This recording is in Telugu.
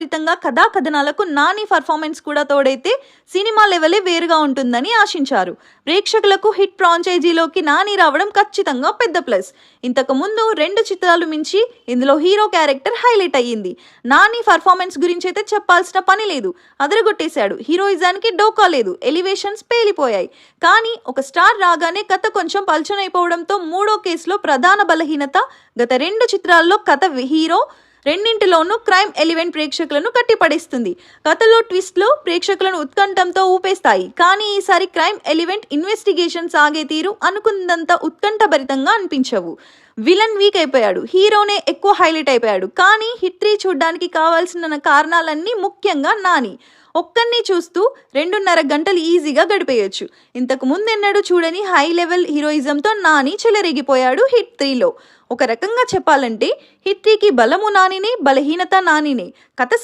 కథా కథనాలకు నాని పర్ఫార్మెన్స్ కూడా తోడైతే సినిమా లెవెలే వేరుగా ఉంటుందని ఆశించారు. ప్రేక్షకులకు హిట్ ఫ్రాంచైజీలోకి నాని రావడం ఖచ్చితంగా పెద్ద ప్లస్. ఇంతకు ముందు 2 చిత్రాలు మించి ఇందులో హీరో క్యారెక్టర్ హైలైట్ అయ్యింది. నాని పర్ఫార్మెన్స్ గురించి అయితే చెప్పాల్సిన పని లేదు, అదరగొట్టేశాడు. హీరోయిజానికి డోకా లేదు, ఎలివేషన్స్ పేలిపోయాయి. కానీ ఒక స్టార్ రాగానే కథ కొంచెం పల్చనైపోవడంతో మూడో కేసులో ప్రధాన బలహీనత. గత 2 చిత్రాల్లో కథ, హీరో రెండింటిలోనూ క్రైమ్ ఎలిమెంట్ ప్రేక్షకులను కట్టిపడేస్తుంది. కథలో ట్విస్ట్లు ప్రేక్షకులను ఉత్కంఠంతో ఊపేస్తాయి. కానీ ఈసారి క్రైమ్ ఎలిమెంట్, ఇన్వెస్టిగేషన్ సాగే తీరు అనుకున్నంత ఉత్కంఠభరితంగా అనిపించవు. విలన్ వీక్ అయిపోయాడు, హీరోనే ఎక్కువ హైలైట్ అయిపోయాడు. కానీ హిట్ 3 చూడడానికి కావాల్సిన కారణాలన్నీ, ముఖ్యంగా నాని ఒక్కరిని చూస్తూ 2.5 గంటలు ఈజీగా గడిపేయొచ్చు. ఇంతకు ముందెన్నడూ చూడని హై లెవెల్ హీరోయిజంతో నాని చెలరేగిపోయాడు హిట్ 3లో. ఒక రకంగా చెప్పాలంటే హిట్ 3కి బలము నానినే, బలహీనత నానినే. కథ